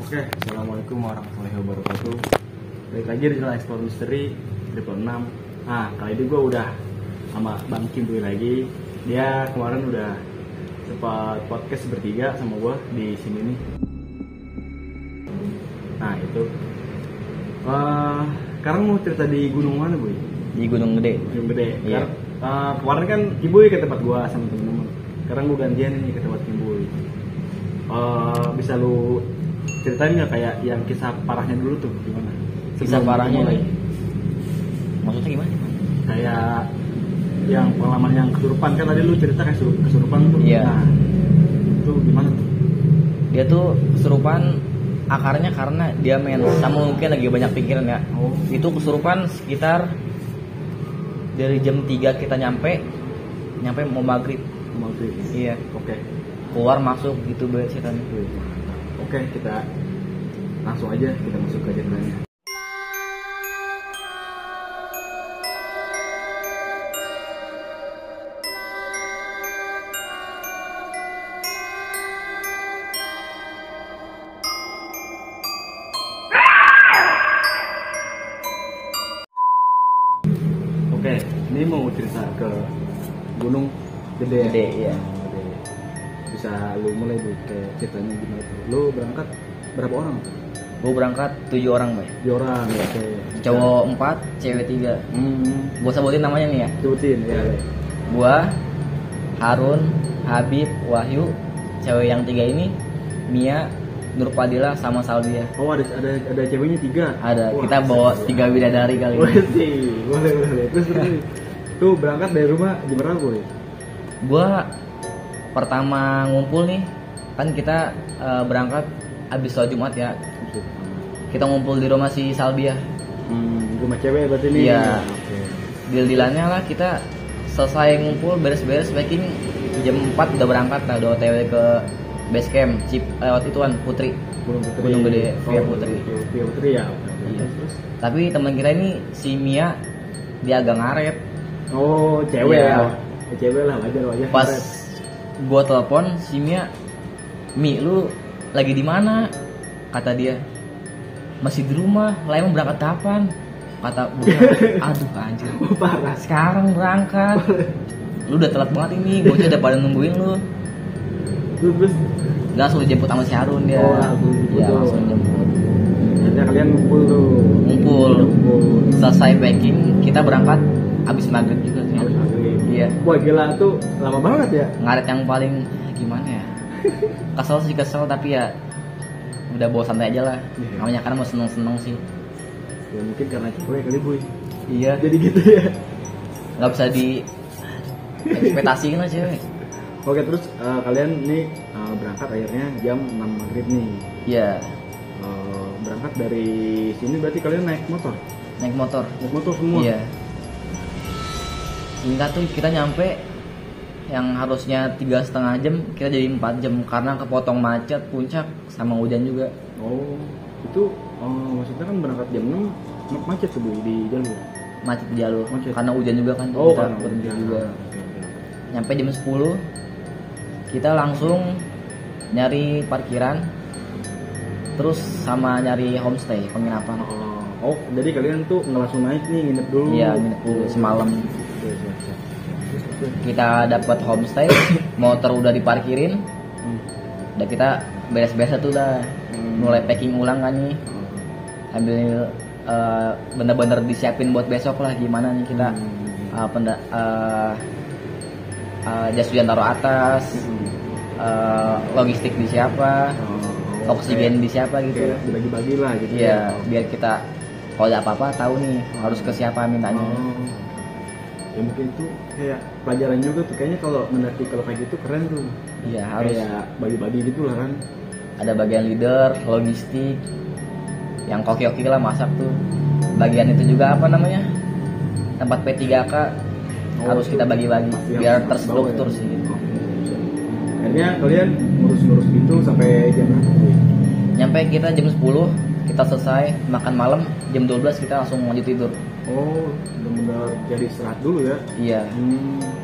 Oke, assalamualaikum warahmatullahi wabarakatuh. Balik lagi di channel Explore Misteri 666. Nah, kali ini gue udah sama Bang Kimboy lagi. Dia kemarin udah sempat podcast bertiga sama gue di sini nih. Nah itu. Sekarang mau cerita di gunung mana, Boy? Di Gunung Gede. Gunung Gede. Iya. Kemarin kan Kimboy ke tempat gue sama temen-temen. Sekarang gue gantian nih ke tempat Kimboy. Bisa lu ceritain nggak kayak yang kisah parahnya dulu tuh gimana? Kisah parahnya mulai. nih. Maksudnya gimana? Kayak yang pengalaman yang kesurupan kan tadi lu cerita kayak kesurupan tuh. Iya. Nah, itu gimana tuh? Dia tuh kesurupan akarnya karena dia main sama mungkin lagi banyak pikiran ya. Oh. Itu kesurupan sekitar dari jam 3 kita nyampe mau maghrib. Maghrib. Iya. Oke. Keluar masuk gitu banget sih kan. Oke, kita langsung aja kita masuk ke ceritanya. Oke, ini mau cerita ke Gunung Gede. Gede, iya. Gede. Bisa lu mulai Bu kayak ceritanya gimana tuh? Lu berangkat berapa orang? Gue berangkat 7 orang, Bay. 7 orang ya. Oke. Cowok 4, cewek 3. Gue sebutin namanya nih ya. Sebutin ya. Gua, Harun, Habib, Wahyu, cewek yang 3 ini, Mia, Nurpadila sama Salvia. Oh, ada ceweknya 3. Ada. Wah, Kita bawa 3 bidadari kali boleh ini. sih, boleh. Terus tuh berangkat dari rumah jam berapa, Boy? Gua pertama ngumpul nih, kan kita berangkat abis sholat Jumat ya. Kita ngumpul di rumah si Salvia. Rumah cewek berarti nih. Iya. Oke. Deal-dealannya lah kita selesai ngumpul beres-beres packing jam 4 udah berangkat lah, udah OTW ke base camp lewat ituan Putri. Gunung Gede via Putri. Via Putri ya. Iya. Terus Tapi teman kita ini si Mia dia agak ngaret. oh, cewek Iya. ya. Cewek lah, wajar. Pas gua telepon si Mia, Mi lu lagi di mana? Kata dia, masih di rumah. Lah emang berangkat kapan? Kata gua, aduh anjir. parah. Sekarang berangkat. Lu udah telat banget ini, bocah udah pada nungguin lu. Terus Langsung dijemput sama si Harun dia. Oh, langsung dijemput Iya, tuh. langsung dijemput. akhirnya kalian ngumpul tuh. Ngumpul. Ngumpul. Selesai packing, kita berangkat abis maghrib juga sih. Habis maghrib. Iya. Wah, gila tuh lama banget ya. Ngaret yang paling gimana ya? Kesel tapi ya udah bawa santai aja lah. Iya. Namanya kan mau seneng-seneng sih. Ya mungkin karena cewek kali, Boy. Iya. Jadi gitu ya. Nggak bisa di ekspektasiin lah cewek. Oke, terus kalian nih berangkat akhirnya jam 6 maghrib nih. Iya. Berangkat dari sini berarti kalian naik motor? Naik motor. Naik motor semua? Iya. Singkat tuh kita nyampe yang harusnya 3,5 jam kita jadi 4 jam karena kepotong macet puncak sama hujan juga. Oh, itu maksudnya kan berangkat jam 6 macet tuh, Boy, di jalur? Macet di jalur Macet. karena hujan juga kan. Oh, kita karena berhenti hujan. juga. Oke. Nyampe jam 10 kita langsung nyari parkiran terus sama nyari homestay penginapan. Oh, jadi kalian tuh nggak langsung naik nih, nginep dulu? Iya, nginep dulu semalam. Oke, siap. Terus. Kita dapat homestay, motor udah diparkirin, udah kita beres-beres tuh udah mulai packing ulang kan nih, ambil bener-bener disiapin buat besok lah gimana nih kita jas hujan taruh atas, logistik di siapa, oksigen di siapa gitu. Oke, dibagi-bagi lah gitu. Iya, biar kita kalau ada apa-apa tahu nih harus ke siapa mintanya. Ya mungkin itu kayak pelajaran juga tuh, kayaknya kalau mendaki kalau kayak gitu keren tuh. Iya, harus Kayak bagi-bagi gitu lah kan. ada bagian leader, logistik, yang koki-koki lah masak tuh. Bagian itu juga apa namanya? Tempat P3K harus kita bagi-bagi biar terstruktur sih. Akhirnya kalian ngurus-ngurus gitu sampai jam berapa? Nyampe kita jam 10, kita selesai makan malam, jam 12 kita langsung lanjut tidur. Oh, benar-benar jadi istirahat dulu ya. Iya.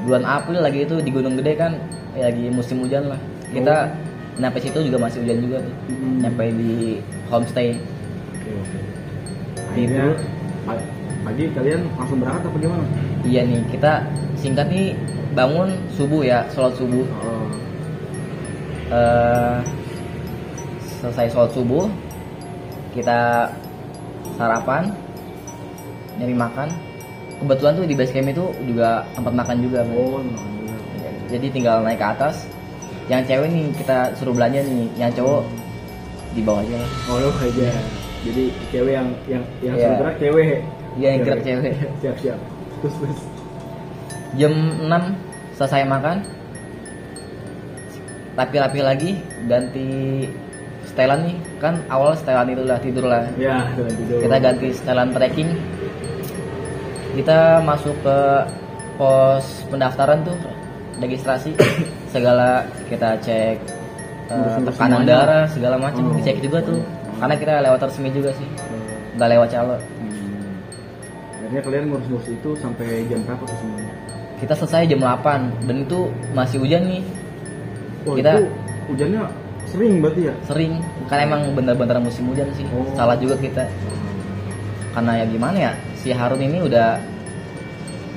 Bulan April lagi itu di Gunung Gede kan lagi musim hujan lah. Kita Nyampe situ juga masih hujan juga tuh. Nyampe di homestay. Oke. Akhirnya pagi kalian langsung berangkat apa gimana? Iya nih, kita singkat nih bangun subuh ya, sholat subuh. Selesai sholat subuh, kita sarapan, nyari makan. Kebetulan tuh di base camp itu juga tempat makan juga. Jadi tinggal naik ke atas. Yang cewek nih kita suruh belanja nih, yang cowok di bawah aja. Oh aja. Jadi cewek yang Iya. suruh gerak cewek. Iya, yang gerak cewek. Siap. Terus. Jam 6 selesai makan, rapi-rapi lagi, ganti setelan nih. Kan awal setelan itu lah, tidur lah. Ya, tidur. Kita ganti setelan trekking. Kita masuk ke pos pendaftaran tuh, registrasi. Segala kita cek tekanan darah, segala macam dicek juga tuh. Karena kita lewat resmi juga sih, nggak lewat calo. Akhirnya kalian ngurus-ngurus itu sampai jam berapa tuh semuanya? Kita selesai jam 8 dan itu masih hujan nih. Oh, Kita itu hujannya sering berarti ya? sering, karena emang bener-bener musim hujan sih. Salah juga kita. Karena ya gimana ya, si Harun ini udah,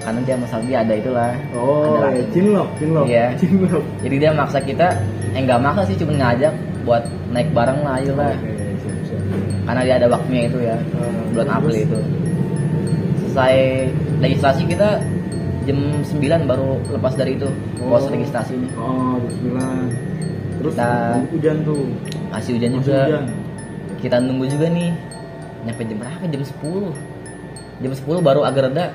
karena dia sama Salbi ada itulah. Oh, ada cinlok. Iya. Cinlok. Jadi dia maksa kita, nggak maksa sih, cuma ngajak buat naik bareng lah, ayo lah. Siap. Karena dia ada waktunya itu ya, bulan April itu. Selesai registrasi kita jam 9 baru lepas dari itu, pos registrasi ini. Oh, jam 9. Terus hujan tuh. Masih hujan juga. Kita nunggu juga nih. Nyampe jam berapa? Jam 10. Jam 10 baru agak reda.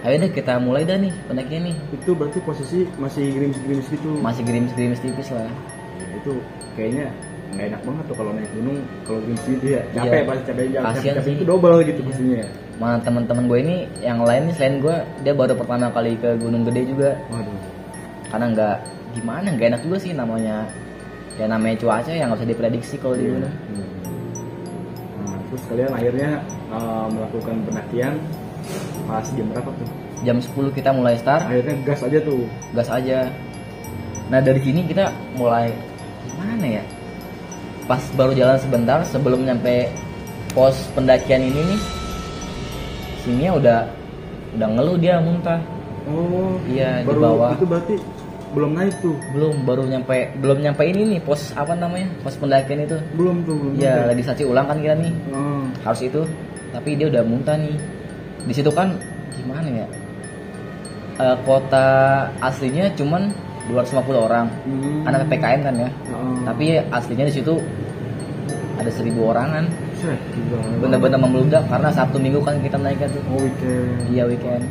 Ayo deh kita mulai dah nih pendakian nih. Itu berarti posisi masih gerimis-gerimis gitu. Masih gerimis-gerimis tipis lah. Itu kayaknya nggak enak banget tuh kalau naik gunung kalau gerimis gitu ya. Iya. Capek itu double gitu pastinya ya. Mana teman-teman gue ini yang lain nih selain gue, dia baru pertama kali ke Gunung Gede juga. Waduh. Karena nggak enak juga sih namanya cuaca yang nggak bisa diprediksi kalau di gunung. Nah, terus kalian akhirnya melakukan pendakian pas jam berapa tuh? Jam 10 kita mulai start. Akhirnya gas aja tuh. Gas aja. Nah dari sini kita mulai gimana ya? Pas baru jalan sebentar sebelum nyampe pos pendakian ini nih, si Mia udah ngeluh, dia muntah. Oh iya, baru di bawah. Itu berarti belum naik tuh? Belum nyampe ini nih, pos apa namanya, pos pendakian itu. Belum Iya, registrasi ulang kan kita nih. Harus itu, tapi dia udah muntah nih. Di situ kan gimana ya, kota aslinya cuman 250 orang, anak PPKM kan ya. Tapi aslinya di situ ada 1000 orangan. Bener-bener membludak karena Sabtu Minggu kan kita naiknya tuh. Oh, weekend. Iya, weekend.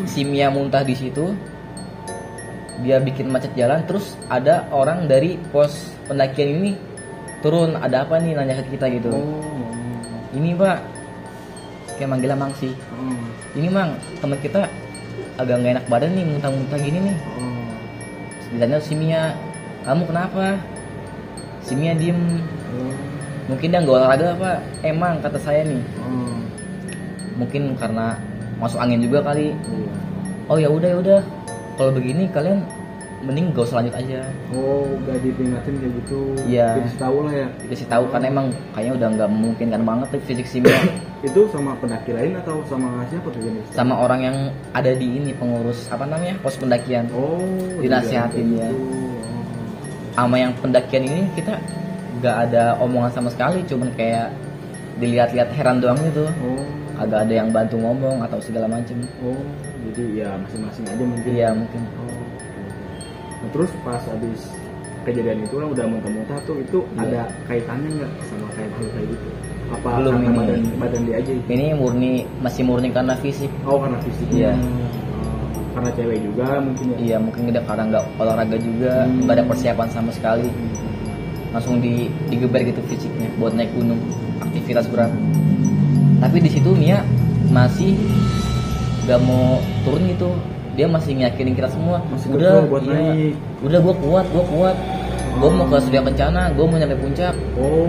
Si Mia muntah di situ, dia bikin macet jalan. Terus ada orang dari pos pendakian ini turun, ada apa nih, nanya ke kita gitu. Ini Pak, kayak manggilnya Mang sih. Ini Mang, teman kita agak nggak enak badan nih, muntah-muntah gini nih. Ditanya si Mia, kamu kenapa? Si Mia diem. Mungkin dia nggak olahraga apa? Emang kata saya nih. Mungkin karena masuk angin juga kali. Oh ya udah. Kalau begini kalian mending gak usah lanjut aja. Oh, gak diperingatin kayak gitu. Iya. Dikasih tahu lah ya. Dikasih tahu kan emang kayaknya udah nggak memungkinkan banget tuh fisik si Mia. Itu sama pendaki lain atau sama siapa tuh jenis? Sama orang yang ada di ini, pengurus apa namanya, pos pendakian. Oh, dinasihatin ya. Sama yang pendakian ini kita nggak ada omongan sama sekali, cuman kayak dilihat-lihat heran doang gitu. Agak ada yang bantu ngomong atau segala macem. Oh, jadi ya masing-masing aja mungkin. Iya mungkin. Nah, terus pas habis kejadian itu kan udah muntah-muntah tuh, itu ada kaitannya nggak sama kayak hal kayak gitu? Apa belum, karena ini badan dia aja? Ini masih murni karena fisik. Oh, karena fisik. Iya. Karena cewek juga mungkin ya? Iya, mungkin udah karena nggak olahraga juga, nggak ada persiapan sama sekali. Langsung digeber gitu fisiknya buat naik gunung, aktivitas berat. Tapi di situ Mia masih gak mau turun gitu, dia masih ngiyakinin kita semua. Masih udah buat naik. Udah gua kuat. Gua mau ke Surya Kencana, gua mau nyampe puncak.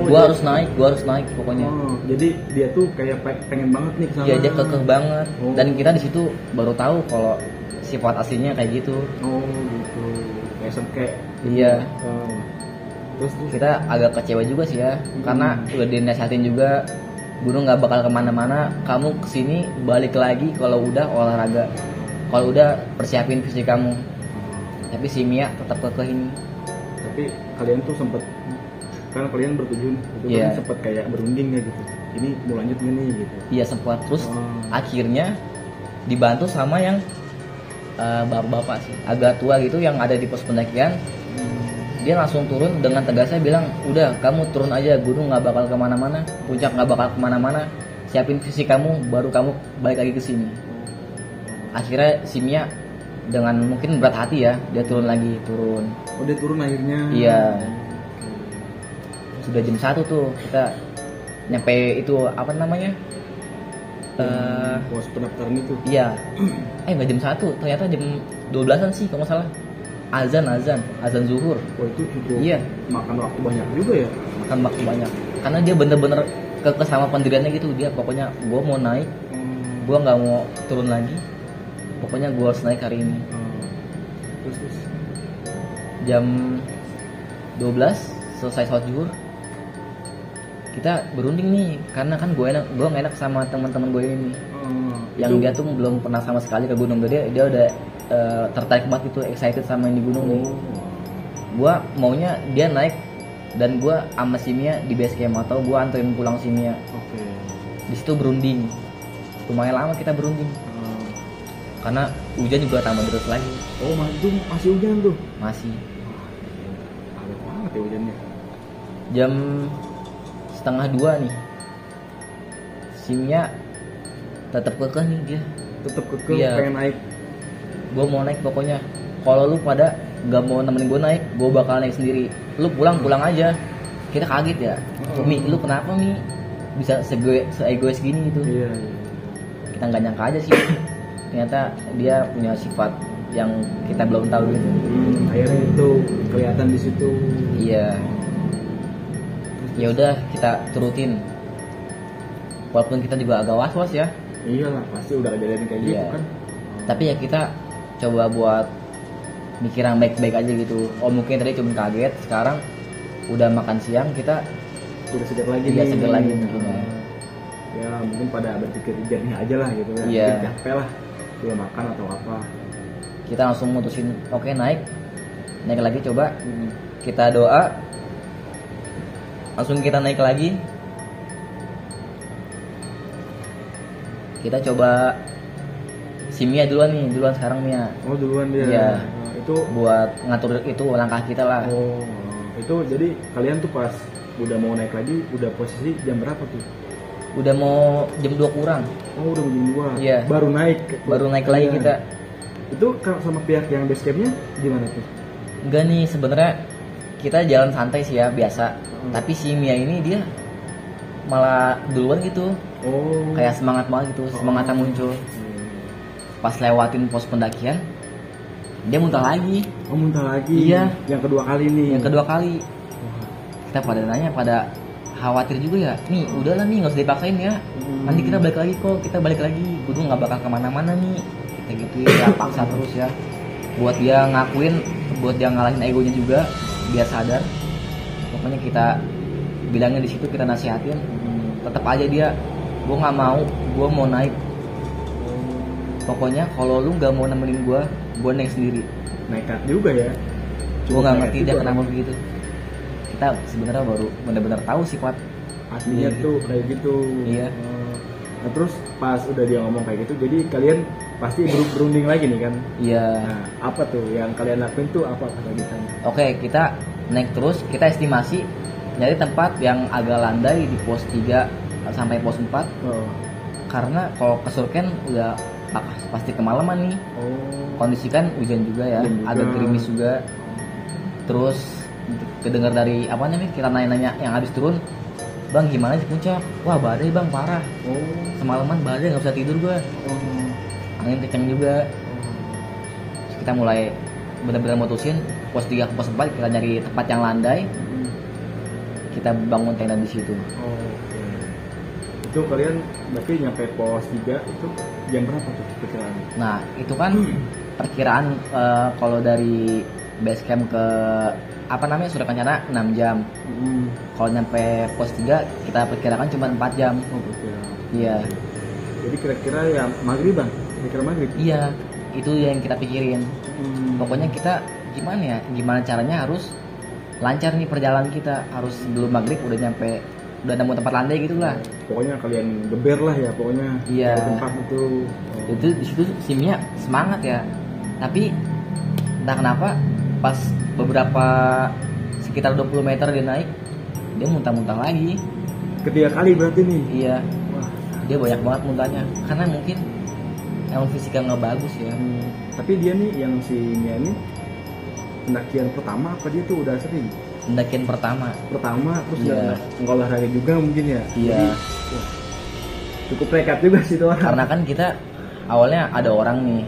Gua harus naik pokoknya. Jadi dia tuh kayak pengen banget nih kesana. Iya, dia kekeh banget. Dan kita di situ baru tahu kalau sifat aslinya kayak gitu. Oh gitu. Kayak Iya. Terus Kita agak kecewa juga sih ya, karena udah dinasihatin juga, gunung nggak bakal kemana-mana, kamu kesini balik lagi kalau udah olahraga, kalau udah persiapin fisik kamu. Tapi si Mia tetap kekeh ini. tapi kalian tuh sempet, kan kalian bertujuan itu Iya. kan sempet kayak berunding ya gitu, ini mau lanjut nggak nih gitu. Iya sempat. Terus Oh. akhirnya dibantu sama yang bapak-bapak sih, agak tua gitu yang ada di pos pendakian. Dia langsung turun dengan tegasnya bilang, udah kamu turun aja, gunung nggak bakal kemana-mana, puncak nggak bakal kemana-mana, siapin fisik kamu, baru kamu balik lagi ke sini. Akhirnya si Mia dengan mungkin berat hati ya, dia turun lagi, turun. Oh dia turun akhirnya. Iya. Sudah jam 1 tuh kita nyampe itu apa namanya? Pos pendaftaran itu. Iya. Nggak jam 1, ternyata jam 12-an sih kalau nggak salah. Azan zuhur. Oh itu cukup Iya. makan waktu banyak juga ya. Makan waktu banyak. Karena dia bener-bener sama pendiriannya gitu, dia pokoknya gue mau naik, gue nggak mau turun lagi, pokoknya gue harus naik hari ini. Terus Jam 12 selesai sholat zuhur, kita berunding nih, karena kan gue nggak enak sama teman-teman gue ini, yang dia tuh belum pernah sama sekali ke gunung. Dia udah tertarik banget gitu, excited sama ini gunung nih. Gue maunya dia naik dan gue sama si Mia di base camp, atau gue anterin pulang si Mia. Oke. Di situ berunding, lumayan lama kita berunding, karena hujan juga tambah terus lagi. Oh masih hujan tuh. Masih Agak banget ya hujannya. jam 1:30 nih, si Mia tetap kekeh nih dia. Tetap kekeh Iya. pengen naik. Gue mau naik pokoknya, kalau lu pada nggak mau nemenin gue naik, gue bakal naik sendiri. Lu pulang aja. Kita kaget ya, Mi, lu kenapa Mi bisa se-egois gini gitu. Iya. Kita nggak nyangka aja sih, ternyata dia punya sifat yang kita belum tahu gitu. Akhirnya itu kelihatan di situ. Iya. Ya udah kita turutin, walaupun kita juga agak was-was ya. Iyalah pasti udah kejadian kayak gitu Iya. kan. Tapi ya kita coba buat mikir yang baik-baik aja gitu. Oh mungkin tadi cuma kaget, sekarang udah makan siang kita Udah segar lagi Iya, nih. segar lagi mungkin ya. Ya mungkin pada berpikir jernih aja lah gitu ya. Iya. Mungkin capek lah, belum makan atau apa. kita langsung mutusin, oke naik lagi coba. Kita doa, langsung kita naik lagi. Kita coba si Mia duluan sekarang Mia. Oh duluan dia. Iya. Nah, itu Buat ngatur itu langkah kita lah. oh itu jadi kalian tuh pas udah mau naik lagi udah posisi jam berapa tuh? Udah mau jam 2 kurang. Oh udah jam 2. Iya. Baru naik. Baru naik lagi Iya. kita. Itu sama pihak yang base campnya gimana tuh? Enggak nih, sebenarnya kita jalan santai sih ya, biasa. Tapi si Mia ini dia malah duluan gitu, Oh. kayak semangat banget gitu, semangatnya muncul. Pas lewatin pos pendakian, dia muntah lagi. Oh muntah lagi. Iya. Yang kedua kali nih. Yang kedua kali. Kita pada nanya, pada khawatir juga ya. Nih, udahlah nih, nggak usah dipaksain ya. Nanti kita balik lagi kok, kita balik lagi. Gunung nggak bakal kemana-mana nih. Kita gituin ya, paksa terus ya. Buat dia ngakuin, buat dia ngalahin egonya juga, biar sadar. Pokoknya kita bilangnya di situ, kita nasihatin. Tetap aja dia, gue nggak mau, gue mau naik. Pokoknya kalau lu nggak mau nemenin gue naik sendiri. Nekat juga ya. Gue nggak nekat ngerti dia juga. kenapa begitu. Kita sebenarnya baru benar-benar tahu sifat Aslinya Iya, tuh kayak gitu. Iya. Nah terus pas udah dia ngomong kayak gitu, jadi kalian pasti berunding lagi nih kan? Iya. Nah apa tuh yang kalian lakuin tuh apa kata di sana? Oke, kita naik terus, kita estimasi nyari tempat yang agak landai di pos 3 sampai pos 4. Oh. Karena kalau ke Surken udah pasti kemalaman nih. Oh. Kondisi kan hujan juga ya, Hujan juga. agak gerimis juga. Terus kedengar dari apa namanya, kita nanya-nanya yang habis turun, Bang gimana di puncak? Wah badai bang, parah. Oh. Semalaman badai, nggak bisa tidur gua. Oh. Angin kenceng juga. Terus kita mulai benar-benar mutusin pos 3 ke pos 4 kita nyari tempat yang landai. Kita bangun tenda di situ. Oh, oke. Itu kalian berarti nyampe pos 3 itu jam berapa tuh perkiraan? Nah itu kan perkiraan kalau dari base camp ke apa namanya Surya Kencana 6 jam. Kalau nyampe pos 3 kita perkirakan cuma 4 jam. Oh, betul. Iya. Jadi kira-kira ya maghriban, kira-kira maghrib. Iya, itu yang kita pikirin. Pokoknya kita gimana caranya harus lancar nih perjalanan kita, harus sebelum maghrib udah nemu tempat landai gitulah. Pokoknya kalian geber lah ya, pokoknya. Iya. Di tempat itu. Itu di situ si Mia semangat ya. Tapi entah kenapa pas beberapa sekitar 20 meter dia naik, dia muntah-muntah lagi. Ketiga kali berarti nih. Iya. Wah. Dia banyak banget muntahnya karena mungkin emang fisiknya nggak bagus ya. Tapi dia nih yang si Mia ini pendakian pertama apa dia tuh udah sering? Pendakian pertama Terus Iya. nggak olahraga juga mungkin ya. Iya. Jadi, wah, cukup nekat juga sih tuh orang. Karena kan kita awalnya ada orang nih,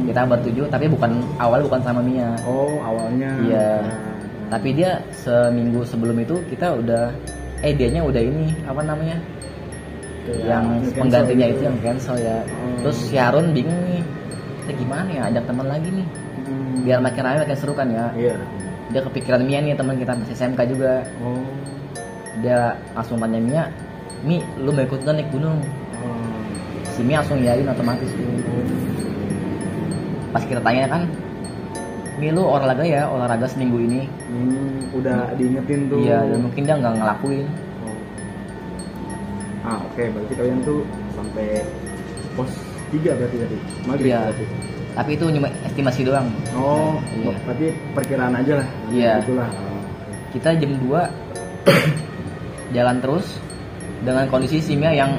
kita bertujuh tapi bukan sama Mia. Oh, awalnya. Iya. Tapi dia seminggu sebelum itu kita udah dianya udah ini apa namanya Kayak yang nge-cancel penggantinya gitu. itu yang cancel ya. Terus si Harun bingung nih, kita gimana ya ajak teman lagi nih biar makin ramai makin seru kan ya. Iya. Dia kepikiran Mia nih, teman kita masih SMK juga. Oh. Dia langsung tanya Mia, Mi lu mau ikut nggak naik gunung? Si Mia langsung yain otomatis tuh. Pas kita tanya kan, Mi lu olahraga seminggu ini? Udah diingetin tuh. Iya, dan mungkin dia nggak ngelakuin. Oke, berarti kalian tuh sampai pos 3 berarti tadi. Maghrib Iya. berarti. Tapi itu cuma estimasi doang. Oh, Iya. berarti perkiraan aja lah. Iya. Itulah. Kita jam 2 jalan terus dengan kondisi si Mia yang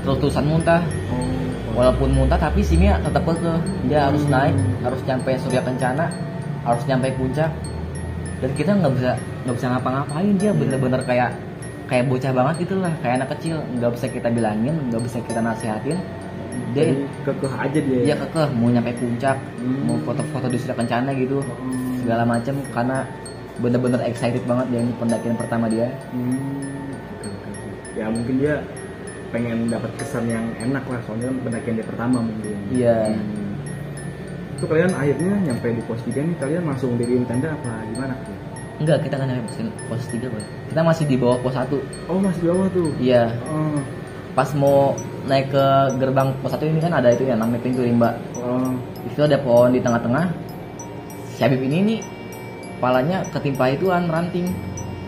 terus-terusan muntah. Walaupun muntah tapi si Mia tetap kekeh. Dia harus naik, harus nyampe Surya Kencana, harus nyampe puncak. Dan kita nggak bisa ngapa-ngapain, dia bener-bener kayak bocah banget gitu lah, kayak anak kecil, nggak bisa kita bilangin, nggak bisa kita nasihatin. Dia Jadi kekeh aja dia. dia kekeh mau nyampe puncak, mau foto-foto di Surya Kencana gitu, segala macam karena bener-bener excited banget dia ini pendakian pertama dia. Ya mungkin dia pengen dapat kesan yang enak lah, soalnya kan pendakian dia pertama mungkin. Iya. Itu kalian akhirnya nyampe di pos 3 nih, kalian langsung diriin tenda apa gimana? Enggak, kita kan nyampe pos 3 Boy. Kita masih di bawah pos 1. Oh, masih di bawah tuh. Iya. Oh. Pas mau naik ke gerbang pos 1 ini kan ada itu ya namanya pintu rimba. Oh. Itu ada pohon di tengah-tengah. Si Habib ini nih kepalanya ketimpa ituan ranting.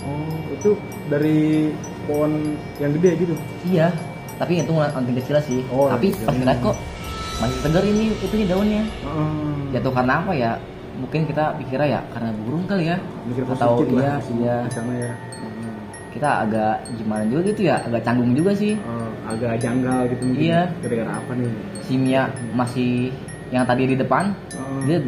Oh, itu dari pohon yang gede gitu. Iya, tapi itu ranting kecil sih. Oh, tapi ranting pas kecil. ngeliat kok masih segar ini itunya daunnya. Oh. Jatuh karena apa ya? Mungkin kita pikirnya ya karena burung kali ya. Mikir Atau positif lah iya. di sana ya. Kita agak gimana juga gitu ya, agak canggung juga sih. Agak janggal gitu mungkin. Iya. Gara-gara apa nih? Si Mia masih yang tadi di depan, dia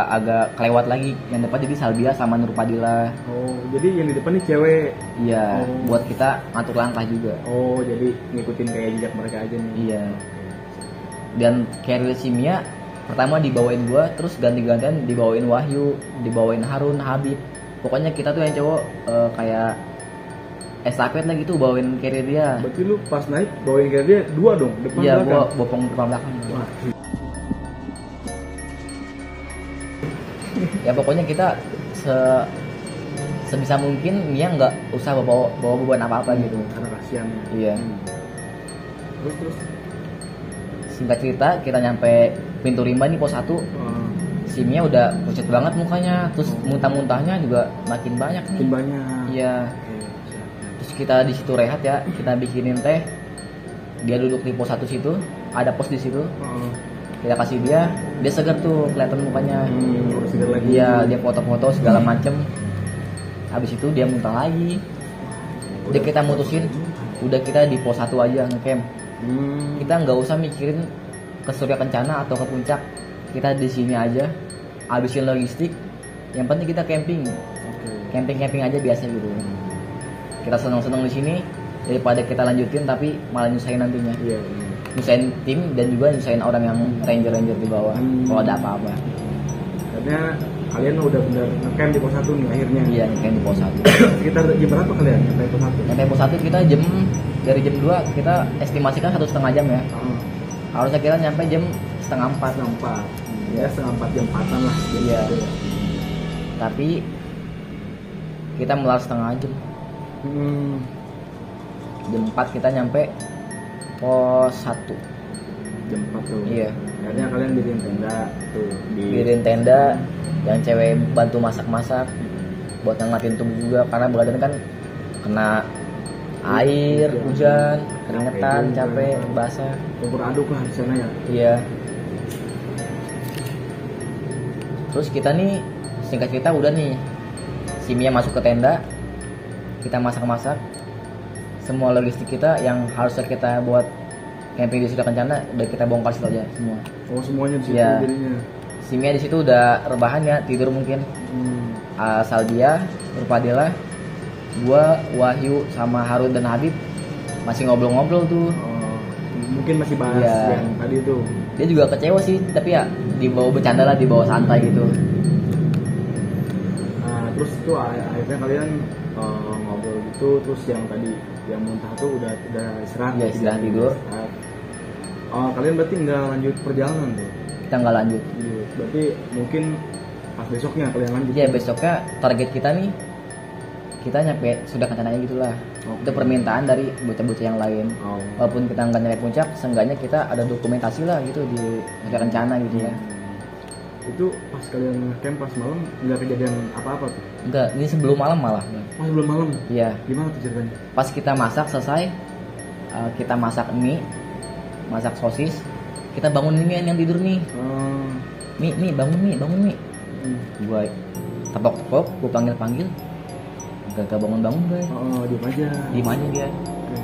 agak kelewat lagi. Yang depan jadi Salbia sama Nurpadila. Oh, jadi yang di depan nih cewek. Iya, Oh. buat kita ngatur langkah juga. Oh, jadi ngikutin kayak jejak mereka aja nih. Iya. Dan carrier si Mia pertama dibawain gua, terus ganti-gantian dibawain Wahyu, dibawain Harun, Habib. Pokoknya kita tuh yang cowok kayak estafet lah gitu bawain carrier dia. Berarti lu pas naik bawain kayak dia 2 dong, depan Iya, belakang. gua bopong depan belakang. Wah, Ya pokoknya kita sebisa mungkin Mia nggak usah bawa beban apa-apa gitu. karena kasihan. Iya. Terus Singkat cerita kita nyampe pintu rimba nih pos 1. Si Mia udah pucat banget mukanya, terus muntah-muntahnya juga makin banyak nih. makin banyak. Iya. Oke, siap. Terus kita di situ rehat ya, kita bikinin teh. Dia duduk di pos 1 situ, ada pos di situ. Kita kasih dia segar tuh kelihatan mukanya. Udah segar lagi. Iya, dia foto-foto segala macem. Habis itu dia muntah lagi. Udah kita mutusin, udah kita di pos 1 aja ngecamp. Kita nggak usah mikirin ke Surya Kencana atau ke puncak. Kita di sini aja, habisin logistik. Yang penting kita camping, Oke. camping aja biasa gitu. Kita seneng-seneng di sini daripada kita lanjutin tapi malah nyusahin nantinya. Iya. Nyusahin tim dan juga nyusahin orang yang ranger di bawah kalau ada apa-apa. Karena kalian udah bener ngecamp di pos 1 nih akhirnya. Iya, camp di pos 1. Sekitar jam berapa kalian nyampe pos 1? Sampai pos 1 kita dari jam 2 kita estimasikan 1,5 jam ya. Harusnya kita nyampe jam setengah 4. Setengah 4. Ya setengah 4 jam 4-an lah. Iya. Tapi kita melar setengah jam. Jam 4 kita nyampe pos 1. Jam 4 tuh. Iya. Akhirnya kalian diriin tenda tuh Diriin tenda, yang cewek bantu masak-masak buat ngangetin tubuh juga karena badan kan kena air, hujan, keringetan, capek, basah. campur aduk lah di sana ya. Iya. Terus kita nih singkat cerita udah nih si Mia masuk ke tenda, kita masak-masak. Semua logistik kita yang harusnya kita buat camping di Sudah Kencana udah kita bongkar situ aja semua. Oh semuanya di situ Iya. jadinya. Si Mia di situ udah rebahan ya, tidur mungkin. Saldia, Nurpadela, gua, Wahyu sama Harun dan Habib masih ngobrol-ngobrol tuh. Oh, mungkin masih bahas Iya. yang tadi tuh. Dia juga kecewa sih, tapi ya dibawa bercanda lah, dibawa santai gitu. Nah, terus itu akhirnya kalian ngobrol gitu, terus yang tadi yang muntah tuh udah istirahat. Iya, istirahat tidur. Istirahat. Oh, kalian berarti nggak lanjut perjalanan tuh? Kita nggak lanjut. Iya. Berarti mungkin pas besoknya kalian lanjut. Iya, besoknya target kita nih kita nyampe Sudah Kencana gitu lah. Oke. Itu permintaan dari bocah-bocah yang lain. Oh. Walaupun kita nggak nyampe puncak, seenggaknya kita ada dokumentasi lah gitu di Sudah Kencana gitu ya. Itu pas kalian camp pas malam nggak kejadian apa-apa tuh? Enggak, ini sebelum malam malah. Pas sebelum malam? Iya. Gimana tuh ceritanya? Pas kita masak selesai, kita masak mie, masak sosis, kita bangunin Mie yang tidur nih. Mie bangun Mie. Gua tepok-tepok, gua panggil, gak bangun guys. Oh, diem aja. Diem aja dia. Oke.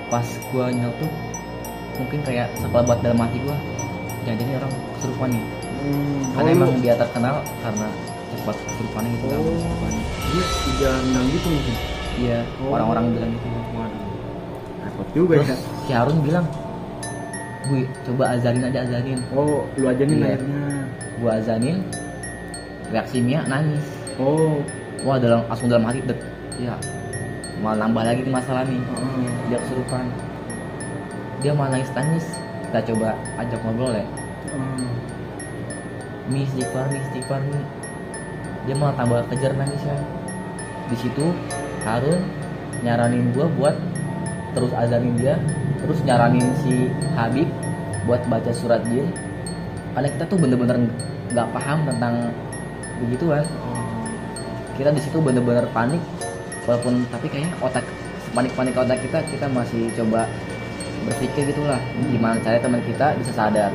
Pas gua nyelutuk, mungkin kayak sekelebat dalam hati gua, jangan jadi orang kesurupan nih. Karena emang dia terkenal karena cepat kesurupannya gitu kan. Dia tidak nendang gitu mungkin. Iya, Oh. orang-orang bilang gitu. Waduh. Repot juga Terus ya. si Harun bilang, "Gue coba azanin aja." Oh, lu aja nih Iya. airnya. Gua azanin, reaksi Mia nangis. Oh. Wah, langsung dalam hati dek. Ya, malah nambah lagi nih masalah nih. Dia kesurupan. Dia malah nangis. Kita coba ajak ngobrol ya. Mi istighfar nih. Dia malah tambah kejar nangisnya. Di situ Harun nyaranin gua buat terus azanin dia, terus nyaranin si Habib buat baca surat jin. Karena kita tuh bener-bener nggak paham tentang begituan. Kita di situ bener-bener panik, walaupun tapi kayak panik otak kita masih coba berpikir gitulah gimana cara teman kita bisa sadar.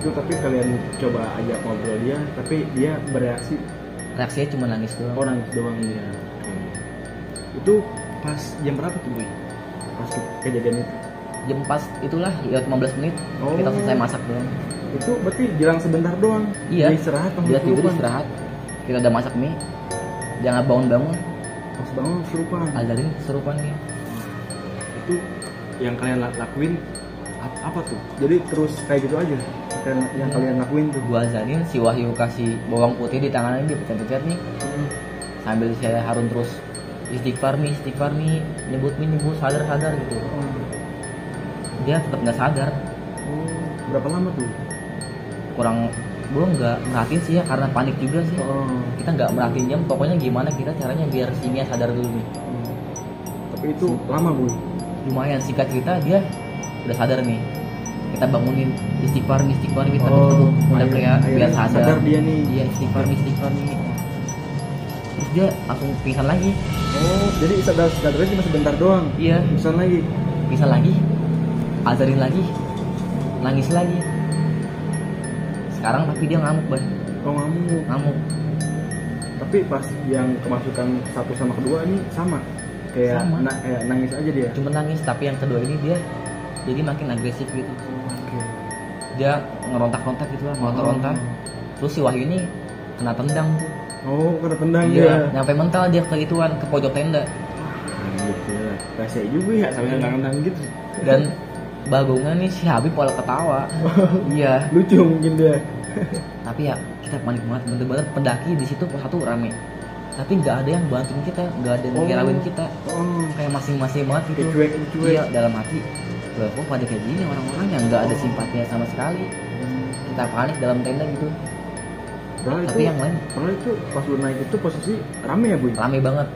Itu tapi kalian coba ajak ngobrol dia, tapi dia bereaksi Reaksinya cuma nangis doang. orang doang dia. Itu pas jam berapa tuh Boy? Pas kejadian itu? Jam pas itulah lewat 15 menit Oh. kita selesai masak doang. Itu berarti jelang sebentar doang. Iya. Dia istirahat langsung Dia tidur kesurupan. istirahat. Kita udah masak mie. Jangan bangun-bangun. Pas bangun kesurupan. Azarin kesurupan nih. Itu yang kalian lakuin apa tuh? Jadi terus kayak gitu aja yang kalian lakuin tuh. Gua azarin, si Wahyu kasih bawang putih di tangannya, dia pencet-pencet nih. Sambil saya Harun terus istighfar nih, nyebut sadar gitu. Dia tetap nggak sadar. Berapa lama tuh? Kurang, gua nggak merhatiin sih ya karena panik juga sih. Kita nggak merhatiin jam, pokoknya gimana kita caranya biar si Mia sadar dulu nih. Tapi itu lama Bu. Lumayan, singkat cerita dia udah sadar nih. Kita bangunin istighfar nih, kita udah kayak biar sadar. Dia nih. Iya, istighfar nih. Terus dia langsung pingsan lagi. Oh, jadi sadarnya cuma sebentar doang. Iya, Pingsan lagi. pingsan lagi, azarin lagi, nangis lagi. Sekarang tapi dia ngamuk Ban, Oh, ngamuk. Tapi pas yang kemasukan satu sama kedua ini sama. Kayak Sama. kayak nangis aja dia. Cuma nangis, tapi yang kedua ini dia jadi makin agresif gitu. Oke. Dia ngerontak-rontak gitu lah, ngerontak-rontak. Terus si Wahyu ini kena tendang tuh. Oh, kena tendang Iya, dia. nyampe mental dia ke ituan, ke pojok tenda. Gitu ya. Rasa juga ya sampai nendang gitu. Dan bagongnya nih si Habib malah ketawa. Iya. Lucu mungkin dia. Tapi ya kita panik banget, bener-bener pendaki di situ pas satu rame. Tapi nggak ada yang bantuin kita, nggak ada yang ngerawin kita. Kayak masing-masing banget gitu. Kayak cuek. Iya, dalam hati. Loh, kok pada kayak gini orang-orang yang nggak ada simpatinya sama sekali. Kita panik dalam tenda gitu. Padahal Tapi yang lain padahal itu pas lu naik itu posisi rame ya, Boy? rame banget,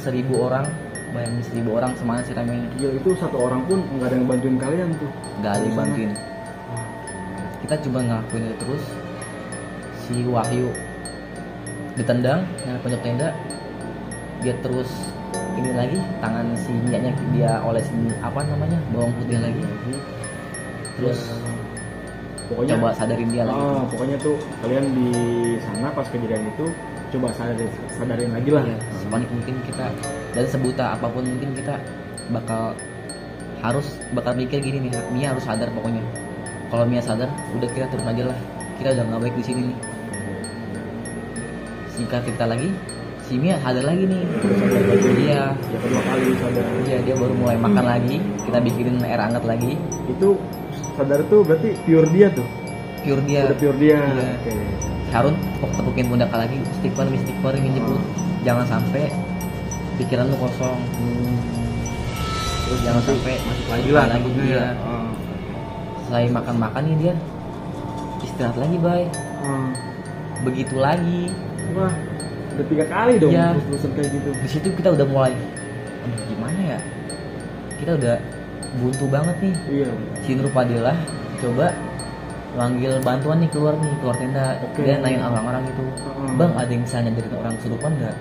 1.000 orang, bayangin 1.000 orang semuanya sih ramenya. Gila, itu satu orang pun nggak ada yang bantuin kalian tuh. Gak ada yang bantuin, kita cuma ngelakuin itu terus. Si Wahyu ditendang, yang pojok tenda, dia terus ini lagi tangan si Mianya dia olesin apa namanya bawang putih lagi, terus Pokoknya coba sadarin dia lagi. pokoknya tuh kalian di sana pas kejadian itu coba sadarin lagi lah. Iya, sepanik mungkin kita dan sebuta apapun mungkin kita bakal mikir gini nih, Mia harus sadar pokoknya. Kalau Mia sadar, udah kita turun aja lah. Kita udah nggak baik di sini nih. Singkat cerita lagi, si Mia sadar lagi nih. Iya. Ya kedua kali sadar. Iya, dia baru mulai makan lagi. Kita bikinin air hangat lagi. Itu sadar tuh berarti pure dia tuh. Pure dia. Udah pure dia. Iya. Oke. Harun tepukin pundak lagi, istighfar nyebut. Jangan sampai pikiran lu kosong. Terus jangan sampai masuk lagi lah takutnya ya. ya. Selesai makan nih dia istirahat lagi, Bay. Begitu lagi. Wah, udah 3 kali dong Iya. terus kayak gitu. Di situ kita udah mulai, aduh gimana ya? Kita udah buntu banget nih. Iya. Si Nur Fadilah coba manggil bantuan nih keluar tenda. Oke. Dia nanyain orang-orang itu, Bang ada yang bisa nyadarin orang kesurupan nggak?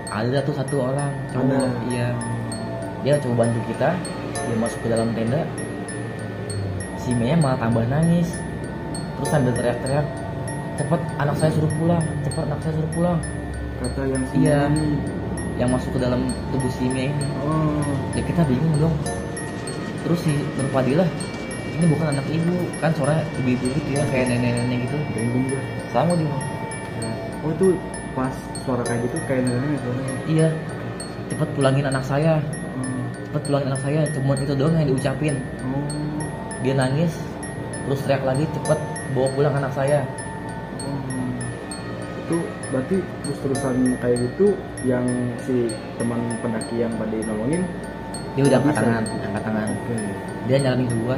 Ada tuh satu orang cowok. Ada. Iya, dia coba bantu kita, dia masuk ke dalam tenda. Si Mia malah tambah nangis, terus sambil teriak-teriak, cepet anak saya suruh pulang. Kata yang Iya. ini. Yang masuk ke dalam tubuh si Mia ini. Ya kita bingung dong. Terus si Nur Fadilah, ini bukan anak ibu, kan suaranya ibu-ibu gitu ya, kayak nenek-nenek gitu. Bingung gue. Sama dia. Oh itu pas suara kayak gitu kayak nenek suaranya. Iya, cepet pulangin anak saya. Cuma itu doang yang diucapin. Dia nangis, terus teriak lagi, cepet bawa pulang anak saya. Itu berarti terus-terusan kayak gitu yang si teman pendaki yang tadi nolongin Dia udah angkat bisa. tangan. Oke. Dia nyaranin ke gua,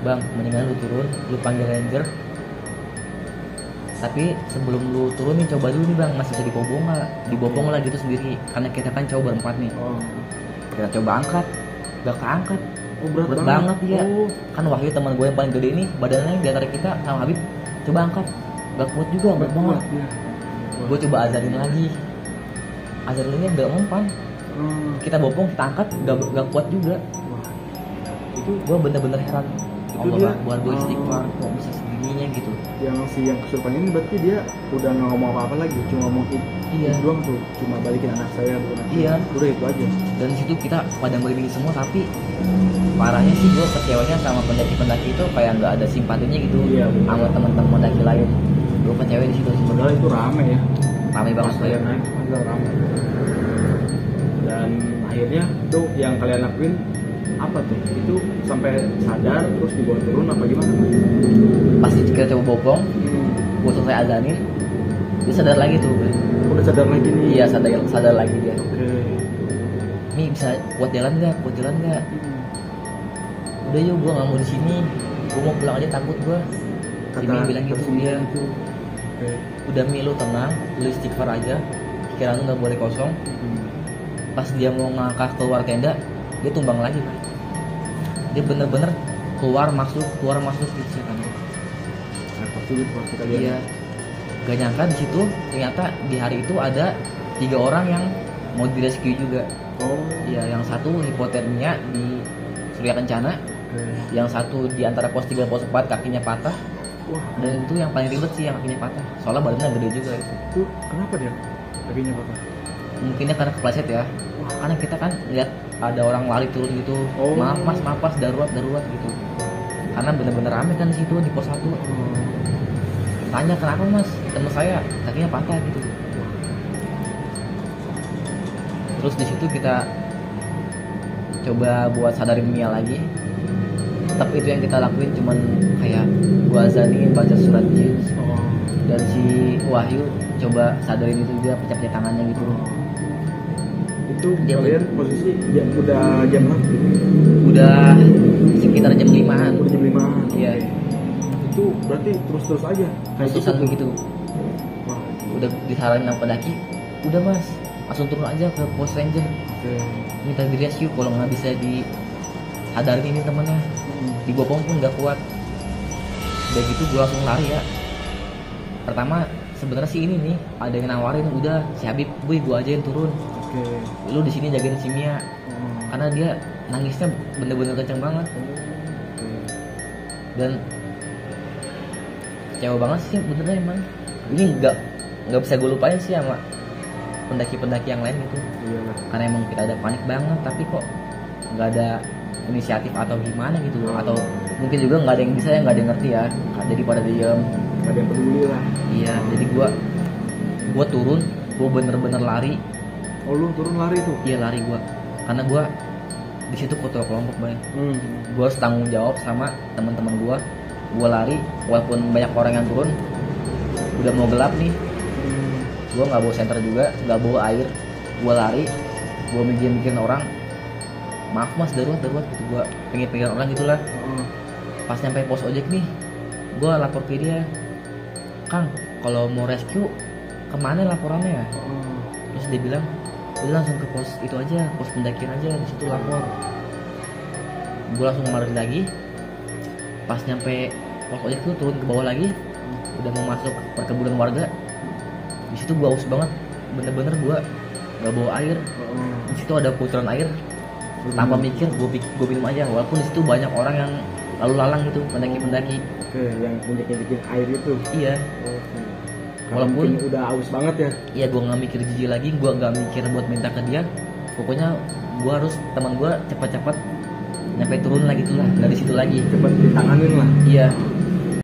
Bang, mendingan lu turun, lu panggil ranger. Tapi sebelum lu turun nih coba dulu nih Bang, masih bisa dibopong nggak? Dibopong lah gitu sendiri, karena kita kan coba berempat nih. Kita coba angkat, gak keangkat. Berat banget ya. Kan Wahyu teman gue yang paling gede ini, badannya di antara kita sama Habib, coba angkat, gak kuat juga, berat banget. Ya. Gue coba ajarin lagi, gak mempan. Kita bopong, kita angkat, gak kuat juga. Wah. Itu Gue bener-bener heran. Itu Allah dia. Bang, buat gue istighfar, kok bisa segininya gitu. yang kesurupan ini berarti dia udah nggak ngomong apa-apa lagi, cuma ngomong Iya. itu doang tuh, cuma balikin anak saya bukan anak Iya. saya. Udah itu aja. Dan di situ kita pada merinding semua, tapi parahnya sih gue kecewanya sama pendaki-pendaki itu kayak nggak ada simpatinya gitu. Iya, bener. Sama teman-teman pendaki lain. Gue kecewa di situ sebenarnya. Padahal itu rame ya. Rame banget Pas kalian ya. naik agak rame. Dan akhirnya tuh yang kalian lakuin apa tuh? Itu sampai sadar terus dibawa turun apa gimana? Pasti kita coba bopong, gue selesai azanin, dia sadar lagi tuh. Udah sadar lagi nih. Iya, sadar lagi dia. Oke. Nih bisa kuat jalan nggak? Udah yuk, gue nggak mau di sini, gue mau pulang aja, takut gue. Ini bilang gitu dia. Gitu. Oke. Udah Mi, lu tenang, lu istighfar aja, pikiran lu nggak boleh kosong. Pas dia mau ngangkat keluar tenda, dia tumbang lagi, Pak. Dia bener-bener keluar masuk gitu setan. Sulit buat kita lihat. Iya. Gak nyangka di situ ternyata di hari itu ada 3 orang yang mau direscue juga. Oh. Iya, yang satu hipotermia di Surya Kencana, Oke. yang satu di antara pos 3 pos 4 kakinya patah. Wah. Dan itu yang paling ribet sih yang kakinya patah. Soalnya badannya gede juga itu. Itu kenapa dia kakinya patah? Mungkinnya karena kepleset ya. Wah, karena kita kan lihat ada orang lari turun gitu. Oh. Maaf mas, darurat gitu. Karena bener-bener rame kan di situ di pos 1. Tanya kenapa mas, teman saya kakinya patah gitu. Terus di situ kita coba buat sadarin Mia lagi. Tapi itu yang kita lakuin cuman kayak gua azanin, baca surat jin. Dan si Wahyu coba sadarin itu juga, pecah-pecah tangannya gitu. Itu Dia kalian posisi udah jam berapa? Udah sekitar jam 5-an. Udah jam 5. Iya. Itu berarti terus aja. Terus-terusan begitu. udah disaranin sama pendaki, udah mas langsung turun aja ke pos ranger, minta di rescue kalau nggak bisa dihadarin ini temennya, dibopong pun nggak kuat. Udah gitu gue langsung lari ya. Pertama sebenarnya sih ini nih ada yang nawarin, udah si Habib, gue aja yang turun, lu di sini jagain si Mia, karena dia nangisnya bener-bener kenceng banget. Dan kecewa banget sih benernya emang. Ini nggak bisa gue lupain sih sama pendaki-pendaki yang lain gitu. Iyalah. Karena emang kita ada panik banget, tapi kok nggak ada inisiatif atau gimana gitu, atau mungkin juga nggak ada yang bisa, ya nggak ada yang ngerti ya, jadi pada diem, Nggak ada yang peduli lah. iya. Jadi gue turun, gue bener-bener lari. Oh lu turun lari tuh? Iya lari gue, karena gue di situ ketua kelompok bang. Gue harus tanggung jawab sama teman-teman gue. Gue lari walaupun banyak orang yang turun, udah mau gelap nih. Gue nggak bawa senter juga, nggak bawa air. Gue lari, gue mikirin orang, maaf mas darurat gitu. Gue pengen orang gitulah. Pas nyampe pos ojek nih, gue lapor ke dia, Kang kalau mau rescue kemana laporannya ya? Terus dia bilang, udah langsung ke pos itu aja, pos pendakian aja, di situ lapor. Gue langsung lari lagi. Pas nyampe pos ojek tuh turun ke bawah lagi, udah mau masuk perkebunan warga. Di situ gue haus banget, bener-bener gue nggak bawa air. Di situ ada putaran air, tanpa mikir gue minum aja, walaupun di situ banyak orang yang lalu lalang gitu, pendaki-pendaki. Yang bikin air itu. Iya. Walaupun udah haus banget ya. Iya, gue nggak mikir jijik lagi, gue nggak mikir buat minta ke dia. Pokoknya gue harus teman gue cepat-cepat nyampe turun lagi tuh lah, dari situ lagi. Cepet ditanganin lah. Iya.